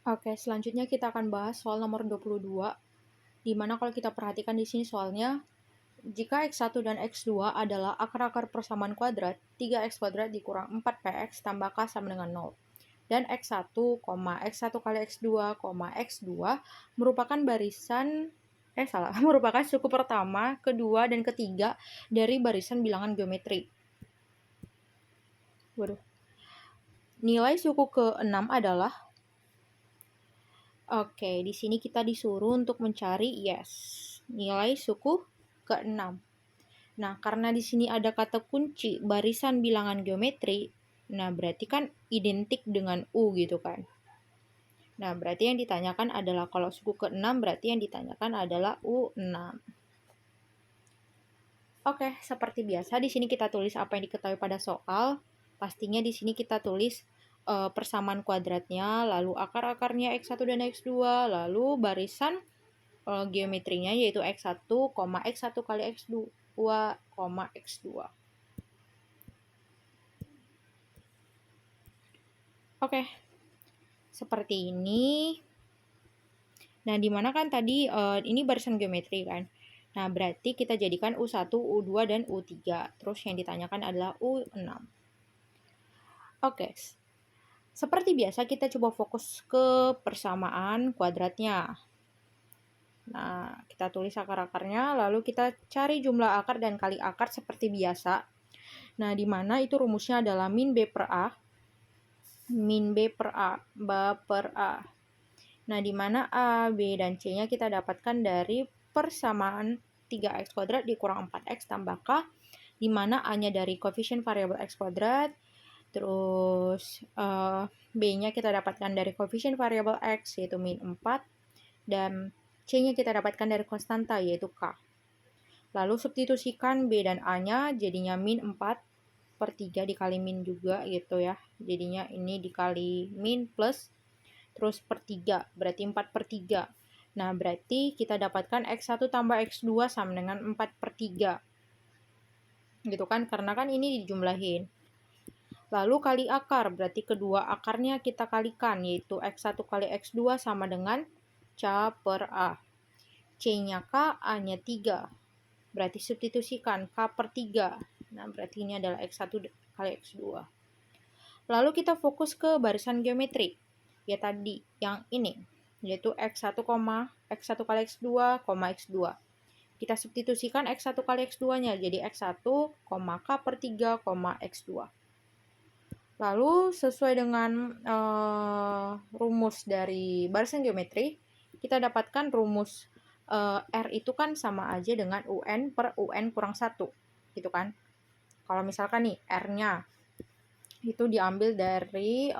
Oke, selanjutnya kita akan bahas soal nomor 22, di mana kalau kita perhatikan di sini soalnya, jika x1 dan x2 adalah akar-akar persamaan kuadrat, 3x kuadrat dikurang 4px tambah k sama dengan 0. Dan x1, x1 kali x2, x2 merupakan merupakan suku pertama, kedua, dan ketiga dari barisan bilangan geometri. Nilai suku ke-6 adalah Oke, di sini kita disuruh untuk mencari nilai suku ke-6. Nah, karena di sini ada kata kunci barisan bilangan geometri, nah berarti kan identik dengan U gitu kan. Nah, berarti yang ditanyakan adalah kalau suku ke-6 berarti yang ditanyakan adalah U6. Oke, seperti biasa di sini kita tulis apa yang diketahui pada soal. Pastinya di sini kita tulis persamaan kuadratnya, lalu akar-akarnya x1 dan x2, lalu barisan geometrinya yaitu x1, x1 kali x2, x2. Oke, seperti ini. Nah, dimana kan tadi ini barisan geometri kan. Nah, berarti kita jadikan U1, U2, dan U3. Terus yang ditanyakan adalah U6. Oke, seperti biasa kita coba fokus ke persamaan kuadratnya. Nah, kita tulis akar-akarnya, lalu kita cari jumlah akar dan kali akar seperti biasa. Nah, di mana itu rumusnya adalah min B per A, ba per A. Nah, di mana A, B, dan C-nya kita dapatkan dari persamaan 3x kuadrat dikurang 4x tambah K, di mana A-nya dari koefisien variabel x kuadrat, terus B-nya kita dapatkan dari koefisien variabel x, yaitu min 4, dan C-nya kita dapatkan dari konstanta, yaitu K. Lalu substitusikan B dan A-nya, jadinya min 4 per 3 dikali min juga gitu ya. Jadinya ini dikali min plus terus per 3, berarti 4 per 3. Nah, berarti kita dapatkan x1 tambah x2 sama dengan 4 per 3. Gitu kan, karena kan ini dijumlahin. Lalu kali akar, berarti kedua akarnya kita kalikan, yaitu x1 kali x2 sama dengan C per A. C-nya K, A-nya 3. Berarti substitusikan K per 3. Nah, berarti ini adalah x1 kali x2. Lalu kita fokus ke barisan geometri. Ya tadi, yang ini. Yaitu x1, x1 kali x2, x2. Kita substitusikan x1 kali x2-nya. Jadi x1, K per 3, x2. Lalu sesuai dengan rumus dari barisan geometri, kita dapatkan rumus R itu kan sama aja dengan UN per UN kurang 1. Gitu kan. Kalau misalkan nih R-nya itu diambil dari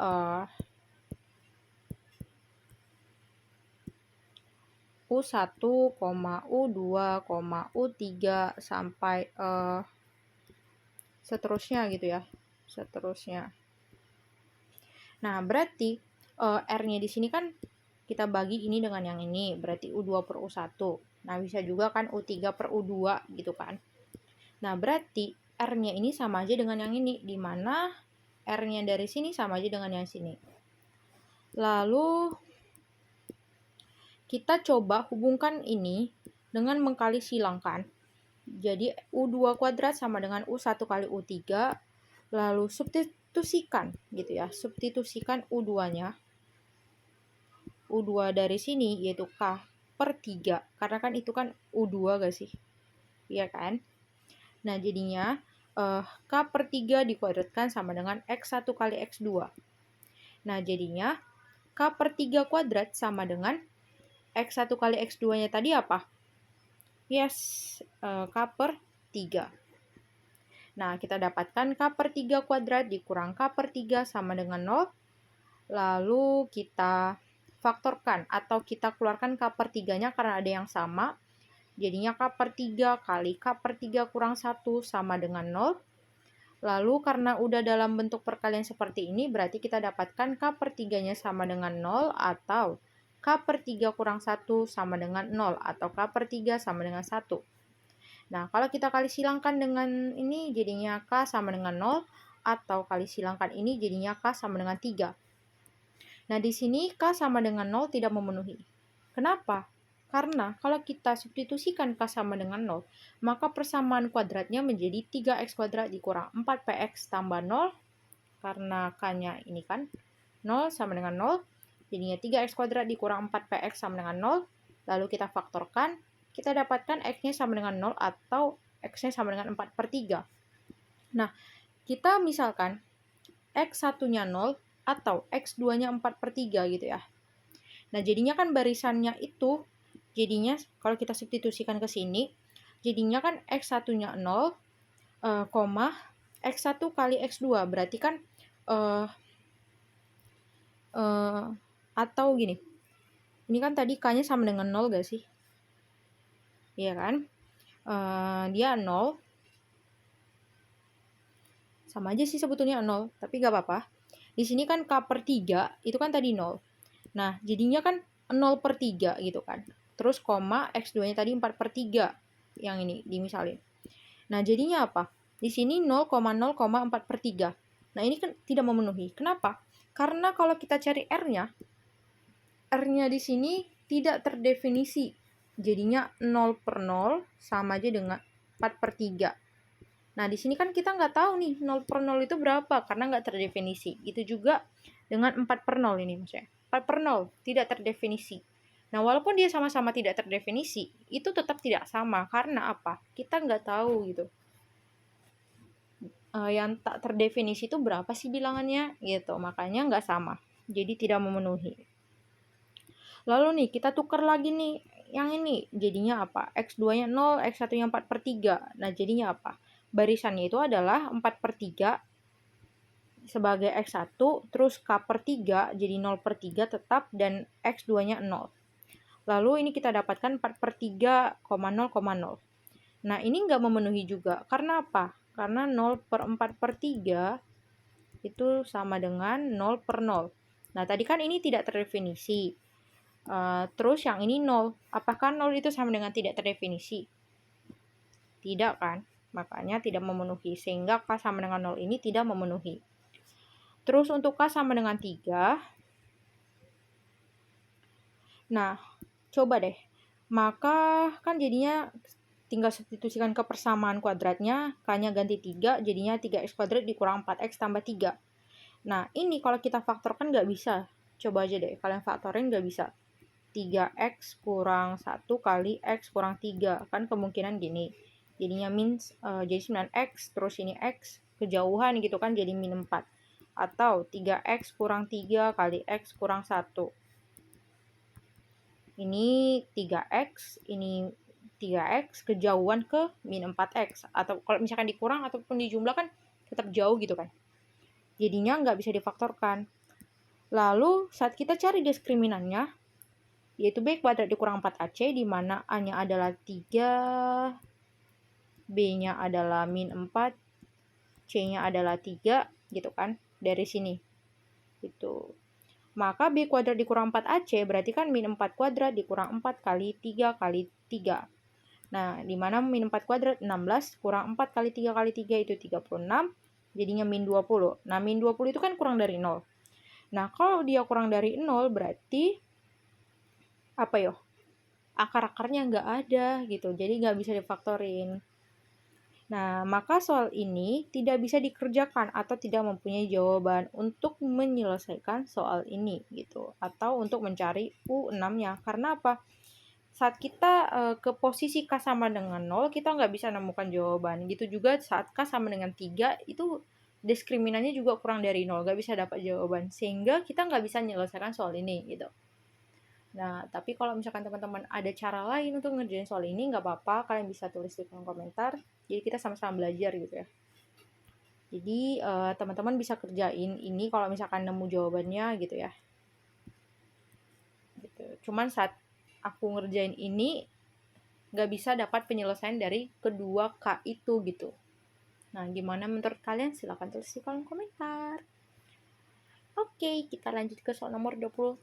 U1, U2, U3 sampai seterusnya gitu ya. Seterusnya. Nah, berarti R-nya di sini kan kita bagi ini dengan yang ini, berarti U2 per U1. Nah, bisa juga kan U3 per U2 gitu kan. Nah, berarti R-nya ini sama aja dengan yang ini, di mana R-nya dari sini sama aja dengan yang sini. Lalu kita coba hubungkan ini dengan mengkali silangkan. Jadi U2 kuadrat sama dengan U1 kali U3, lalu substitusikan gitu ya. Substitusikan U2-nya. U2 dari sini yaitu K per 3. Karena kan itu kan U2 gak sih? Iya kan? Nah, jadinya K per 3 dikuadratkan sama dengan X1 kali X2. Nah, jadinya K per 3 kuadrat sama dengan X1 kali X2-nya tadi apa? K per 3. Nah, kita dapatkan K per 3 kuadrat dikurang K per 3 sama dengan 0. Lalu kita faktorkan atau kita keluarkan K per 3-nya karena ada yang sama. Jadinya K per 3 kali K per 3 kurang 1 sama dengan 0. Lalu karena udah dalam bentuk perkalian seperti ini, berarti kita dapatkan K per 3-nya sama dengan 0 atau K per 3 kurang 1 sama dengan 0 atau K per 3 sama dengan 1. Nah, kalau kita kali silangkan dengan ini jadinya K sama dengan 0 atau kali silangkan ini jadinya K sama dengan 3. Nah, di sini K sama dengan 0 tidak memenuhi. Kenapa? Karena kalau kita substitusikan K sama dengan 0, maka persamaan kuadratnya menjadi 3x kuadrat dikurang 4px tambah 0, karena K-nya ini kan 0 sama dengan 0, jadinya 3x kuadrat dikurang 4px sama dengan 0, lalu kita faktorkan, kita dapatkan x-nya sama dengan 0 atau x-nya sama dengan 4/3. Nah, kita misalkan x1-nya 0 atau x2-nya 4/3 gitu ya. Nah, jadinya kan barisannya itu, jadinya kalau kita substitusikan ke sini, jadinya kan x1-nya 0, x1 kali x2, berarti kan atau gini, ini kan tadi k-nya sama dengan 0 gak sih? Iya kan? Dia 0, sama aja sih sebetulnya 0, tapi gak apa-apa. Di sini kan k/3 itu kan tadi 0. Nah, jadinya kan 0/3 gitu kan. Terus koma x2-nya tadi 4/3 yang ini dimisalin. Nah, jadinya apa? Di sini 0,0,4/3. Nah, ini kan tidak memenuhi. Kenapa? Karena kalau kita cari R-nya di sini tidak terdefinisi. Jadinya 0/0 sama aja dengan 4/3. Nah, di sini kan kita nggak tahu nih 0/0 itu berapa karena nggak terdefinisi. Itu juga dengan 4/0 ini maksudnya. 4/0 tidak terdefinisi. Nah, walaupun dia sama-sama tidak terdefinisi, itu tetap tidak sama. Karena apa? Kita nggak tahu gitu. Yang tak terdefinisi itu berapa sih bilangannya? Gitu. Makanya nggak sama. Jadi tidak memenuhi. Lalu nih, kita tukar lagi nih. Yang ini jadinya apa? X2-nya 0, X1-nya 4/3. Nah, jadinya apa? Barisannya itu adalah 4/3 sebagai X1, terus K/3 jadi 0/3 tetap, dan X2-nya 0. Lalu ini kita dapatkan 4/3, 0,0. Nah, ini nggak memenuhi juga. Karena apa? Karena 0/4/3 itu sama dengan 0/0. Nah, tadi kan ini tidak terdefinisi. Terus yang ini 0. Apakah 0 itu sama dengan tidak terdefinisi? Tidak kan? Makanya tidak memenuhi. Sehingga K sama dengan 0 ini tidak memenuhi. Terus untuk K sama dengan 3. Nah, coba deh. Maka kan jadinya tinggal substitusikan ke persamaan kuadratnya. K-nya ganti 3, jadinya 3x kuadrat dikurang 4x tambah 3. Nah, ini kalau kita faktorkan nggak bisa. Coba aja deh, kalian faktorin nggak bisa. 3x kurang 1 kali x kurang 3. Kan kemungkinan gini. Jadinya jadi 9x, terus ini x, kejauhan gitu kan, jadi min 4. Atau 3x kurang 3 kali x kurang 1. Ini 3x, ini 3x, kejauhan ke min 4x. Atau kalau misalkan dikurang ataupun dijumlah kan tetap jauh gitu kan. Jadinya nggak bisa difaktorkan. Lalu saat kita cari diskriminannya, yaitu B kuadrat dikurang 4AC, di mana A-nya adalah 3, B-nya adalah min 4, C-nya adalah 3, gitu kan, dari sini. Gitu. Maka B kuadrat dikurang 4AC berarti kan min 4 kuadrat dikurang 4 kali 3 kali 3. Nah, di mana min 4 kuadrat 16 kurang 4 kali 3 kali 3 itu 36, jadinya min 20. Nah, min 20 itu kan kurang dari 0. Nah, kalau dia kurang dari 0 berarti apa yo? Akar-akarnya nggak ada gitu, jadi nggak bisa difaktorin. Nah, maka soal ini tidak bisa dikerjakan atau tidak mempunyai jawaban untuk menyelesaikan soal ini gitu, atau untuk mencari U6-nya. Karena apa? Saat kita ke posisi K sama dengan 0, kita nggak bisa nemukan jawaban. Gitu juga saat K sama dengan 3, itu diskriminannya juga kurang dari 0, nggak bisa dapat jawaban. Sehingga kita nggak bisa menyelesaikan soal ini gitu. Nah, tapi kalau misalkan teman-teman ada cara lain untuk ngerjain soal ini, nggak apa-apa, kalian bisa tulis di kolom komentar. Jadi kita sama-sama belajar gitu ya. Jadi teman-teman bisa kerjain ini kalau misalkan nemu jawabannya gitu ya. Gitu. Cuman saat aku ngerjain ini, nggak bisa dapat penyelesaian dari kedua K itu gitu. Nah, gimana menurut kalian? Silahkan tulis di kolom komentar. Oke, kita lanjut ke soal nomor 23.